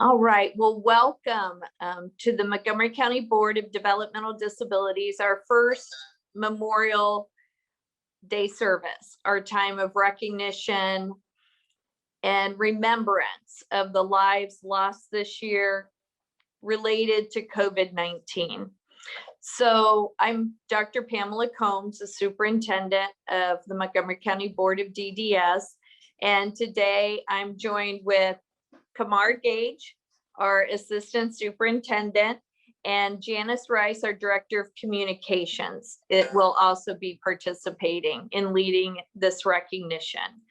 All right, well, welcome to the Montgomery County Board of Developmental Disabilities, our first Memorial Day service, our time of recognition and remembrance of the lives lost this year related to COVID-19. So I'm Dr. Pamela Combs, the superintendent of the Montgomery County Board of DDS. And today I'm joined with Kamar Gage, our assistant superintendent, and Janice Rice, our director of communications. It will also be participating in leading this recognition.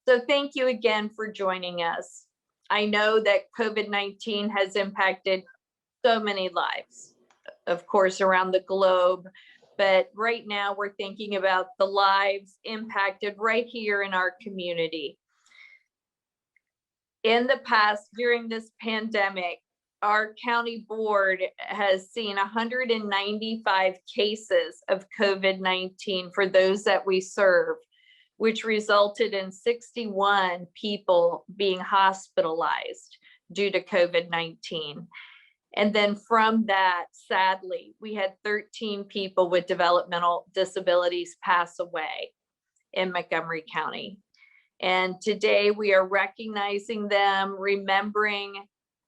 So thank you again for joining us. I know that COVID-19 has impacted so many lives, of course, around the globe, but right now we're thinking about the lives impacted right here in our community. In the past, during this pandemic, our county board has seen 195 cases of COVID-19 for those that we serve, which resulted in 61 people being hospitalized due to COVID-19. And then from that, sadly, we had 13 people with developmental disabilities pass away in Montgomery County. And today we are recognizing them, remembering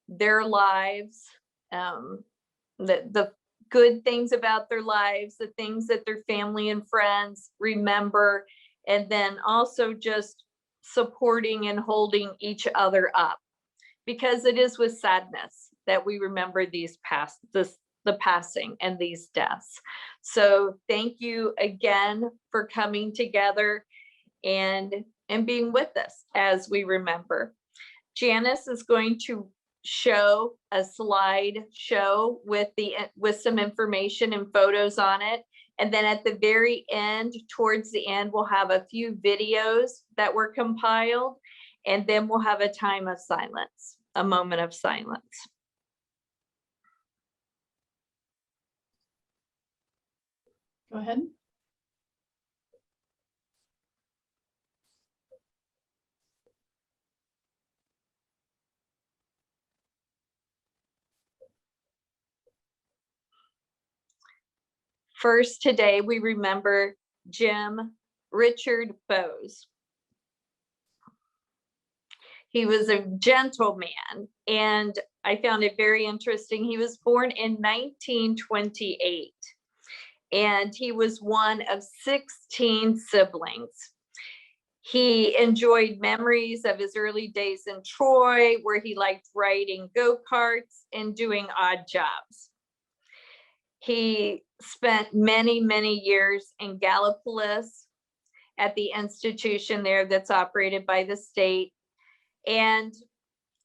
their lives, the good things about their lives, the things that their family and friends remember, and then also just supporting and holding each other up, because it is with sadness that we remember the passing and these deaths. So thank you again for coming together and being with us as we remember. Janice is going to show a slide show with some information and photos on it. And then at the very end, towards the end, we'll have a few videos that were compiled, and then we'll have a time of silence, a moment of silence. Go ahead. First, today we remember Jim Richard Bowes. He was a gentleman, and I found it very interesting. He was born in 1928, and he was one of 16 siblings. He enjoyed memories of his early days in Troy, where he liked riding go-karts and doing odd jobs. He spent many, many years in Gallipolis at the institution there that's operated by the state. And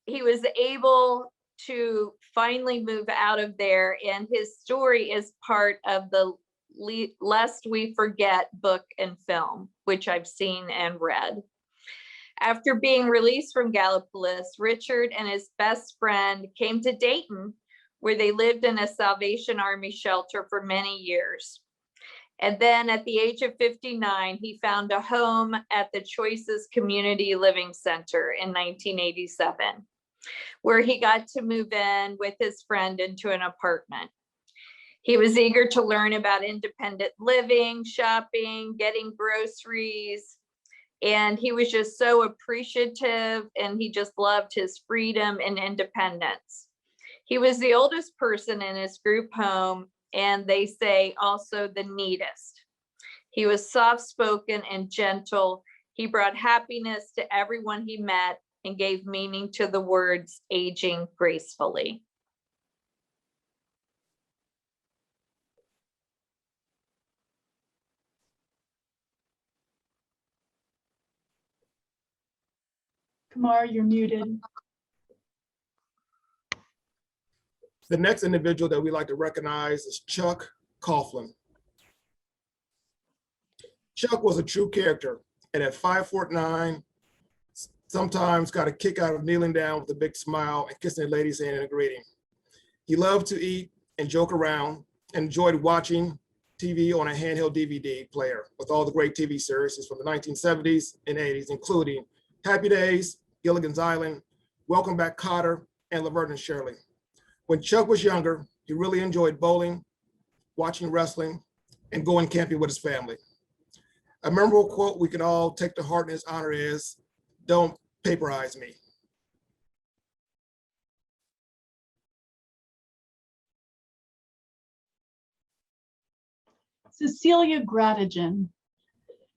he was able to finally move out of there. And his story is part of the Lest We Forget book and film, which I've seen and read. After being released from Gallipolis, Richard and his best friend came to Dayton, where they lived in a Salvation Army shelter for many years. And then at the age of 59, he found a home at the Choices Community Living Center in 1987, where he got to move in with his friend into an apartment. He was eager to learn about independent living, shopping, getting groceries, and he was just so appreciative, and he just loved his freedom and independence. He was the oldest person in his group home, and they say also the neatest. He was soft-spoken and gentle. He brought happiness to everyone he met and gave meaning to the words aging gracefully. Kamar, you're muted. The next individual that we like to recognize is Chuck Coughlin. Chuck was a true character, and at 5'9", sometimes got a kick out of kneeling down with a big smile and kissing a lady's hand in a greeting. He loved to eat and joke around and enjoyed watching TV on a handheld DVD player with all the great TV series from the 1970s and 80s, including Happy Days, Gilligan's Island, Welcome Back, Kotter, and Laverne and Shirley. When Chuck was younger, he really enjoyed bowling, watching wrestling, and going camping with his family. A memorable quote we can all take to heart in his honor is, "Don't paperize me." Cecilia Gratigen.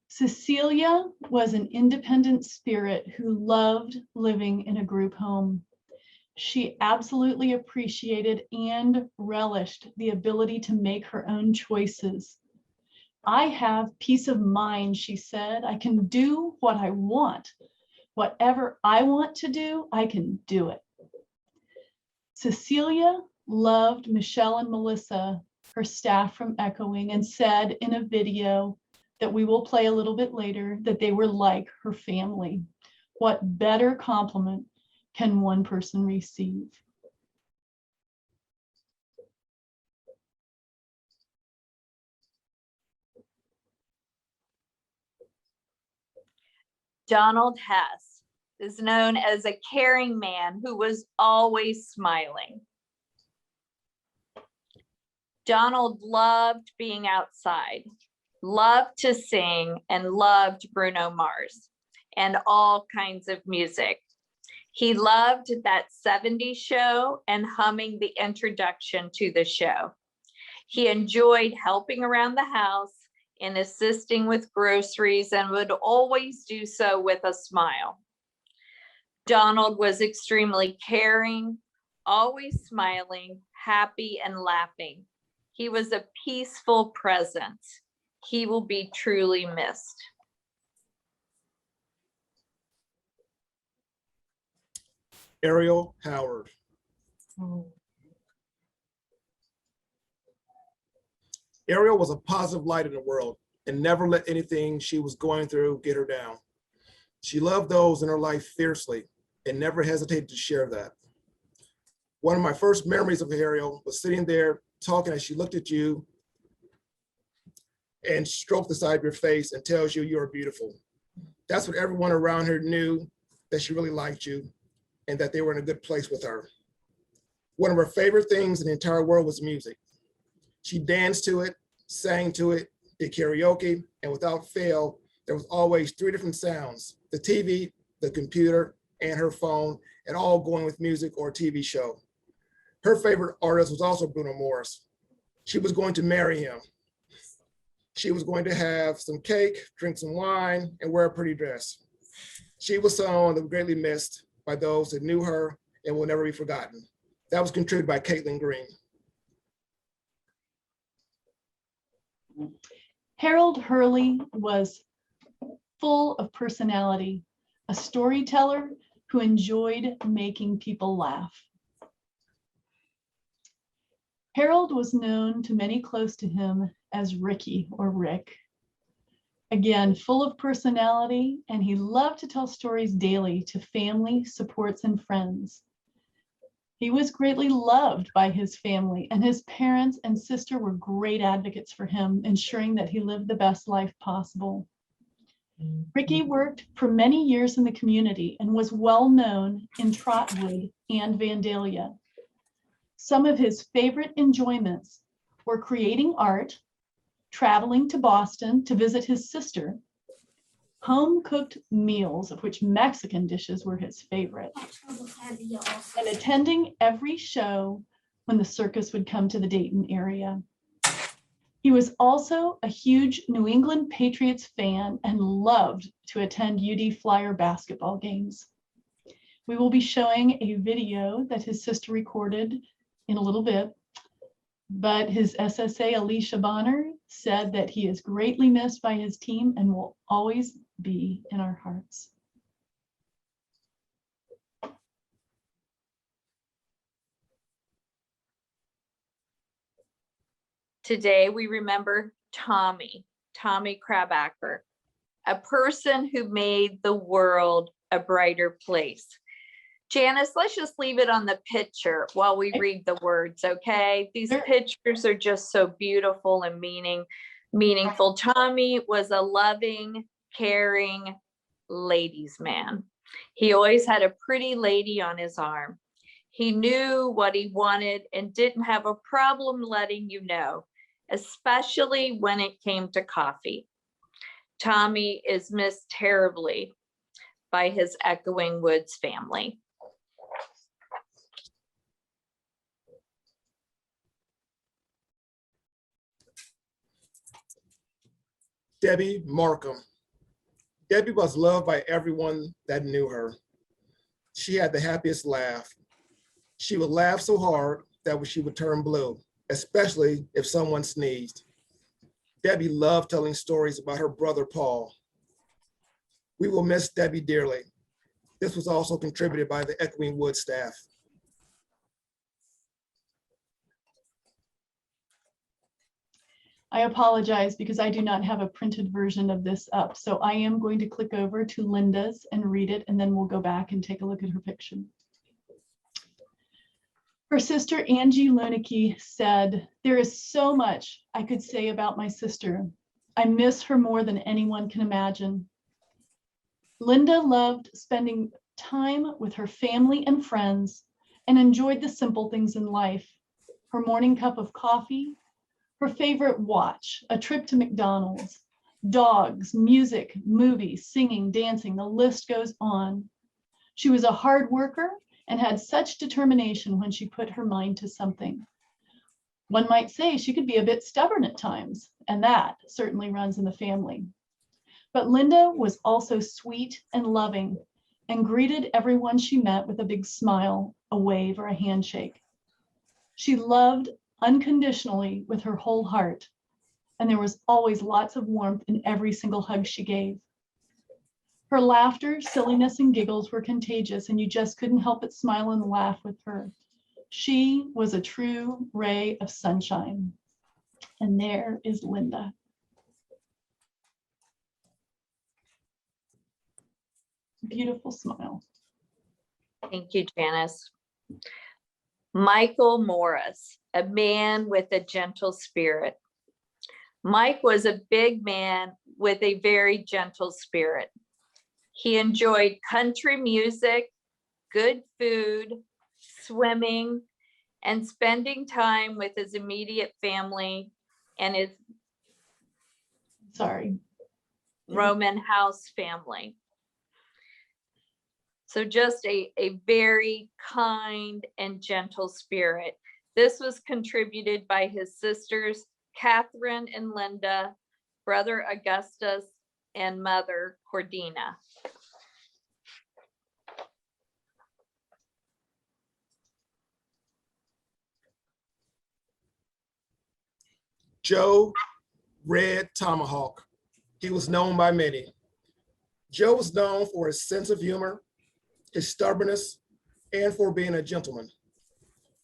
Cecilia was an independent spirit who loved living in a group home. She absolutely appreciated and relished the ability to make her own choices. "I have peace of mind," she said. "I can do what I want. Whatever I want to do, I can do it." Cecilia loved Michelle and Melissa, her staff from Echoing, and said in a video that we will play a little bit later that they were like her family. What better compliment can one person receive? Donald Hess is known as a caring man who was always smiling. Donald loved being outside, loved to sing, and loved Bruno Mars and all kinds of music. He loved that 70s show and humming the introduction to the show. He enjoyed helping around the house and assisting with groceries and would always do so with a smile. Donald was extremely caring, always smiling, happy, and laughing. He was a peaceful presence. He will be truly missed. Ariel Howard. Ariel was a positive light in the world and never let anything she was going through get her down. She loved those in her life fiercely and never hesitated to share that. One of my first memories of Ariel was sitting there talking as she looked at you and stroked the side of your face and tells you you're beautiful. That's what everyone around her knew, that she really liked you and that they were in a good place with her. One of her favorite things in the entire world was music. She danced to it, sang to it, did karaoke, and without fail, there was always 3 different sounds: the TV, the computer, and her phone, and all going with music or a TV show. Her favorite artist was also Bruno Mars. She was going to marry him. She was going to have some cake, drink some wine, and wear a pretty dress. She was someone that was greatly missed by those that knew her and will never be forgotten. That was contributed by Caitlin Green. Harold Hurley was full of personality, a storyteller who enjoyed making people laugh. Harold was known to many close to him as Ricky or Rick. Again, full of personality, and he loved to tell stories daily to family, supports, and friends. He was greatly loved by his family, and his parents and sister were great advocates for him, ensuring that he lived the best life possible. Ricky worked for many years in the community and was well known in Trotwood and Vandalia. Some of his favorite enjoyments were creating art, traveling to Boston to visit his sister, home-cooked meals, of which Mexican dishes were his favorite, and attending every show when the circus would come to the Dayton area. He was also a huge New England Patriots fan and loved to attend UD Flyer basketball games. We will be showing a video that his sister recorded in a little bit, but his SSA, Alicia Bonner, said that he is greatly missed by his team and will always be in our hearts. Today, we remember Tommy Crabacker, a person who made the world a brighter place. Janice, let's just leave it on the picture while we read the words, okay? These pictures are just so beautiful and meaningful. Tommy was a loving, caring ladies' man. He always had a pretty lady on his arm. He knew what he wanted and didn't have a problem letting you know, especially when it came to coffee. Tommy is missed terribly by his Echoing Woods family. Debbie Markham. Debbie was loved by everyone that knew her. She had the happiest laugh. She would laugh so hard that she would turn blue, especially if someone sneezed. Debbie loved telling stories about her brother, Paul. We will miss Debbie dearly. This was also contributed by the Echoing Woods staff. I apologize because I do not have a printed version of this up. So I am going to click over to Linda's and read it, and then we'll go back and take a look at her picture. Her sister, Angie Lunicky, said, "There is so much I could say about my sister. I miss her more than anyone can imagine." Linda loved spending time with her family and friends and enjoyed the simple things in life. Her morning cup of coffee, her favorite watch, a trip to McDonald's, dogs, music, movies, singing, dancing, the list goes on. She was a hard worker and had such determination when she put her mind to something. One might say she could be a bit stubborn at times, and that certainly runs in the family. But Linda was also sweet and loving and greeted everyone she met with a big smile, a wave, or a handshake. She loved unconditionally with her whole heart, and there was always lots of warmth in every single hug she gave. Her laughter, silliness, and giggles were contagious, and you just couldn't help but smile and laugh with her. She was a true ray of sunshine. And there is Linda. Beautiful smile. Thank you, Janice. Michael Morris, a man with a gentle spirit. Mike was a big man with a very gentle spirit. He enjoyed country music, good food, swimming, and spending time with his immediate family and his Roman house family. So just a very kind and gentle spirit. This was contributed by his sisters, Catherine and Linda, brother Augustus, and mother Cordina. Joe Red Tomahawk. He was known by many. Joe was known for his sense of humor, his stubbornness, and for being a gentleman.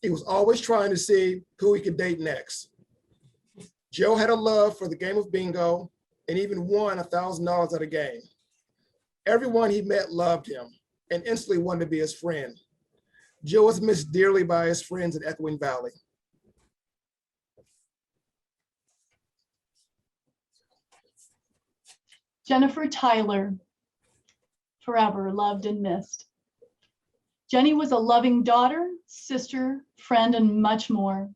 He was always trying to see who he could date next. Joe had a love for the game of bingo and even won $1,000 at a game. Everyone he met loved him and instantly wanted to be his friend. Joe was missed dearly by his friends in Echoing Valley. Jennifer Tyler, forever loved and missed. Jenny was a loving daughter, sister, friend, and much more.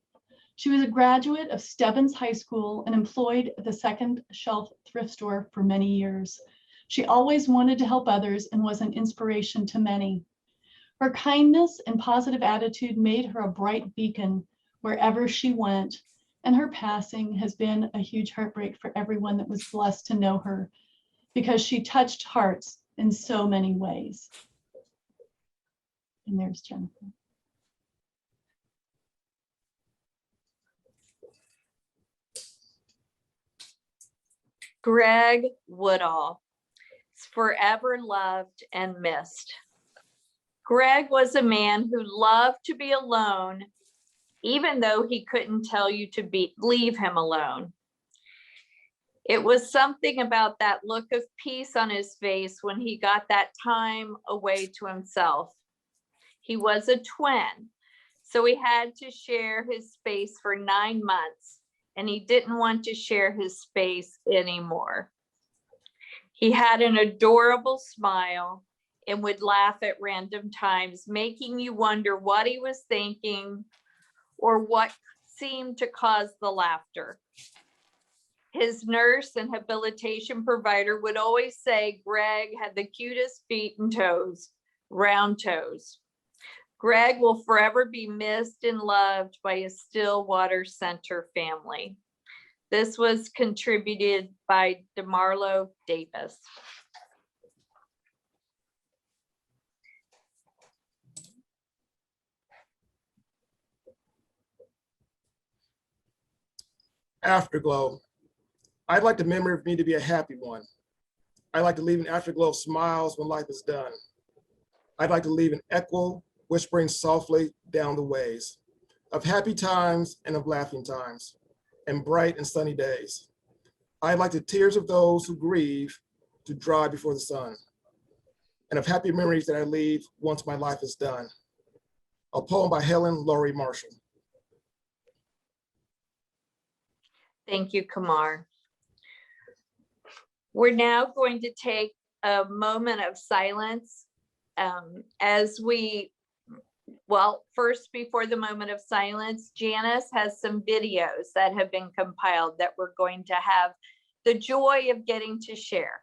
She was a graduate of Stebbins High School and employed at the Second Shelf thrift store for many years. She always wanted to help others and was an inspiration to many. Her kindness and positive attitude made her a bright beacon wherever she went, and her passing has been a huge heartbreak for everyone that was blessed to know her, because she touched hearts in so many ways. And there's Jennifer. Greg Woodall is forever loved and missed. Greg was a man who loved to be alone, even though he couldn't tell you to leave him alone. It was something about that look of peace on his face when he got that time away to himself. He was a twin, so he had to share his space for 9 months, and he didn't want to share his space anymore. He had an adorable smile and would laugh at random times, making you wonder what he was thinking or what seemed to cause the laughter. His nurse and habilitation provider would always say Greg had the cutest feet and toes, round toes. Greg will forever be missed and loved by his Stillwater Center family. This was contributed by DeMarlo Davis. Afterglow. I'd like the memory of me to be a happy one. I'd like to leave an afterglow of smiles when life is done. I'd like to leave an echo whispering softly down the ways of happy times and of laughing times and bright and sunny days. I'd like the tears of those who grieve to dry before the sun and of happy memories that I leave once my life is done. A poem by Helen Laurie Marshall. Thank you, Kamar. We're now going to take a moment of silence first, before the moment of silence, Janice has some videos that have been compiled that we're going to have the joy of getting to share.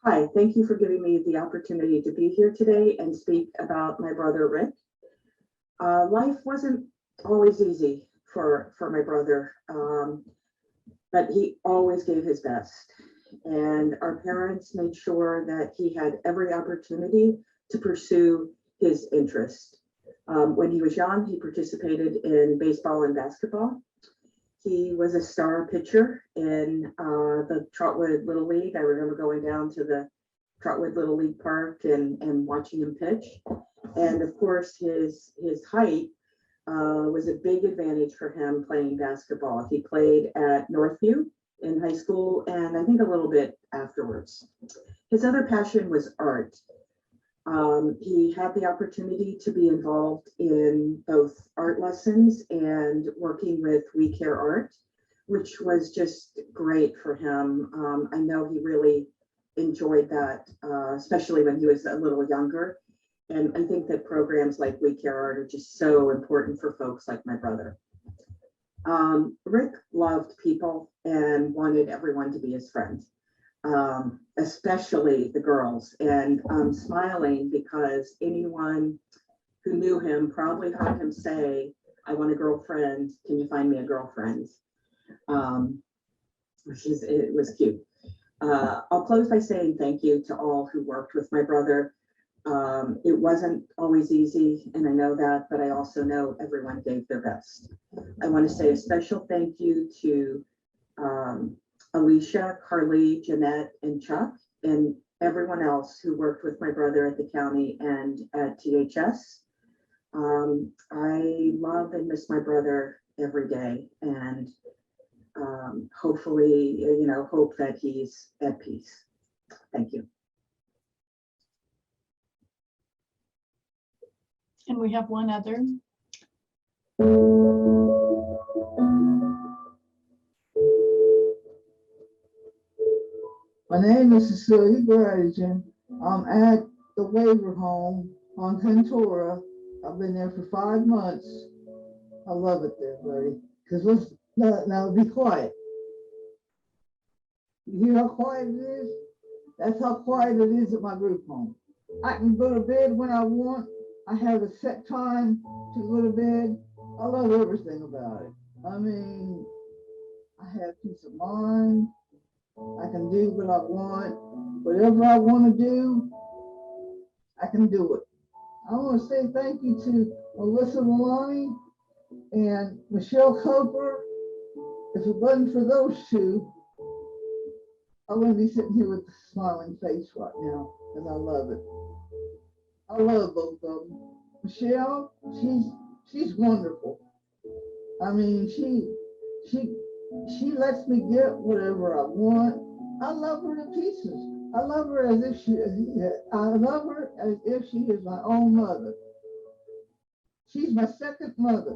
Hi, thank you for giving me the opportunity to be here today and speak about my brother, Rick. Life wasn't always easy for my brother, but he always gave his best. And our parents made sure that he had every opportunity to pursue his interest. When he was young, he participated in baseball and basketball. He was a star pitcher in the Trotwood Little League. I remember going down to the Trotwood Little League Park and watching him pitch. And of course, his height was a big advantage for him playing basketball. He played at Northview in high school and I think a little bit afterwards. His other passion was art. He had the opportunity to be involved in both art lessons and working with We Care Art, which was just great for him. I know he really enjoyed that, especially when he was a little younger. And I think that programs like We Care Art are just so important for folks like my brother. Rick loved people and wanted everyone to be his friend. Especially the girls. And I'm smiling because anyone who knew him probably heard him say, I want a girlfriend, can you find me a girlfriend? It was cute. I'll close by saying thank you to all who worked with my brother. It wasn't always easy, and I know that, but I also know everyone gave their best. I want to say a special thank you to Alicia, Hurley, Jeanette, and Chuck, and everyone else who worked with my brother at the county and at THS. I love and miss my brother every day, and hopefully, hope that he's at peace. Thank you. And we have one other. My name is Cecilia Gratigen. I'm at the waiver home on Ventura. I've been there for 5 months. I love it there, buddy. Because now be quiet. You hear how quiet it is? That's how quiet it is at my group home. I can go to bed when I want. I have a set time to go to bed. I love everything about it. I mean, I have peace of mind. I can do what I want. Whatever I want to do, I can do it. I want to say thank you to Melissa Maloney and Michelle Coper. If it wasn't for those two, I wouldn't be sitting here with a smiling face right now, because I love it. I love both of them. Michelle, she's wonderful. I mean, she lets me get whatever I want. I love her to pieces. I love her as if she is my own mother. She's my second mother.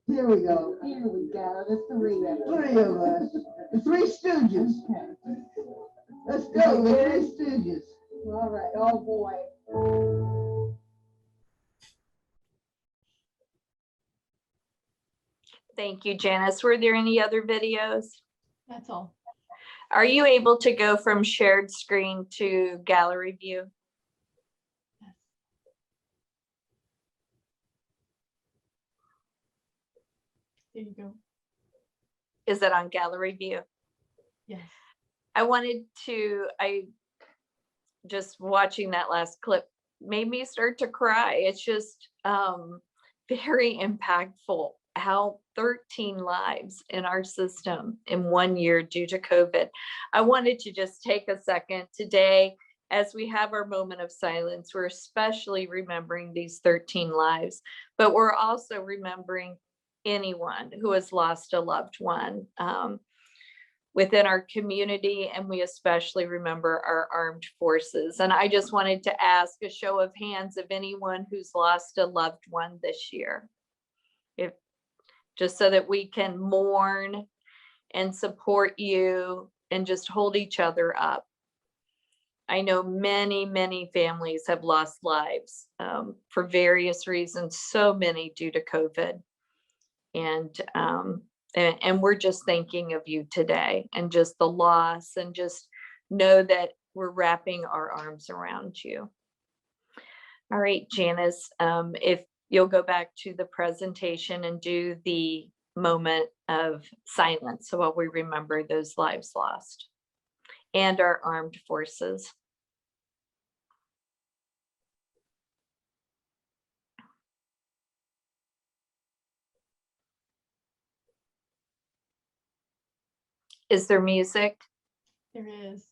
Here we go. Here we go. The three of us. Three of us. The Three Stooges. Let's go, the Three Stooges. All right, oh boy. Thank you, Janice. Were there any other videos? That's all. Are you able to go from shared screen to gallery view? Yes. There you go. Is it on gallery view? Yes. I just watching that last clip made me start to cry. It's just very impactful how 13 lives in our system in 1 year due to COVID. I wanted to just take a second today as we have our moment of silence. We're especially remembering these 13 lives, but we're also remembering anyone who has lost a loved one within our community, and we especially remember our armed forces. And I just wanted to ask a show of hands of anyone who's lost a loved one this year, just so that we can mourn and support you and just hold each other up. I know many, many families have lost lives for various reasons, so many due to COVID. And we're just thinking of you today, and just the loss, and just know that we're wrapping our arms around you. All right, Janice, if you'll go back to the presentation and do the moment of silence while we remember those lives lost and our armed forces. Is there music? There is.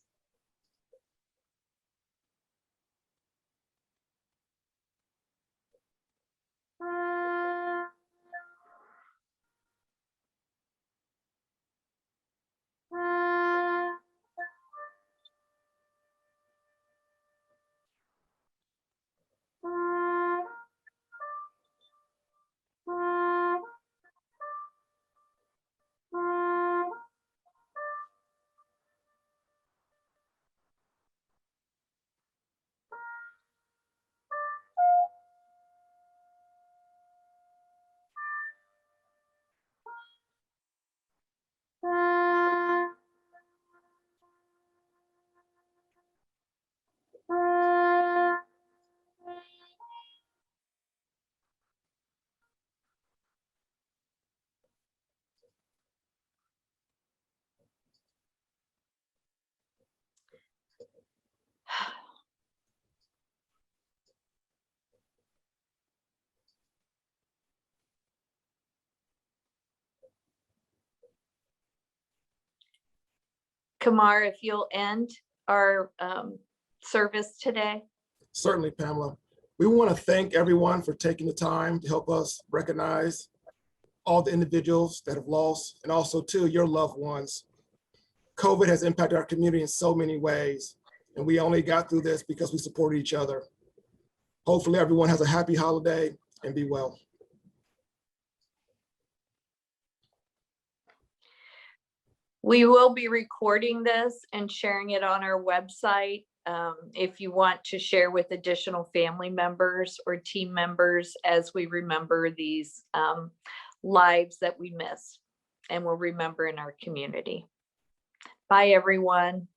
Kamar, if you'll end our service today. Certainly, Pamela. We want to thank everyone for taking the time to help us recognize all the individuals that have lost, and also too your loved ones. COVID has impacted our community in so many ways, and we only got through this because we supported each other. Hopefully everyone has a happy holiday and be well. We will be recording this and sharing it on our website. If you want to share with additional family members or team members as we remember these lives that we miss and will remember in our community. Bye, everyone.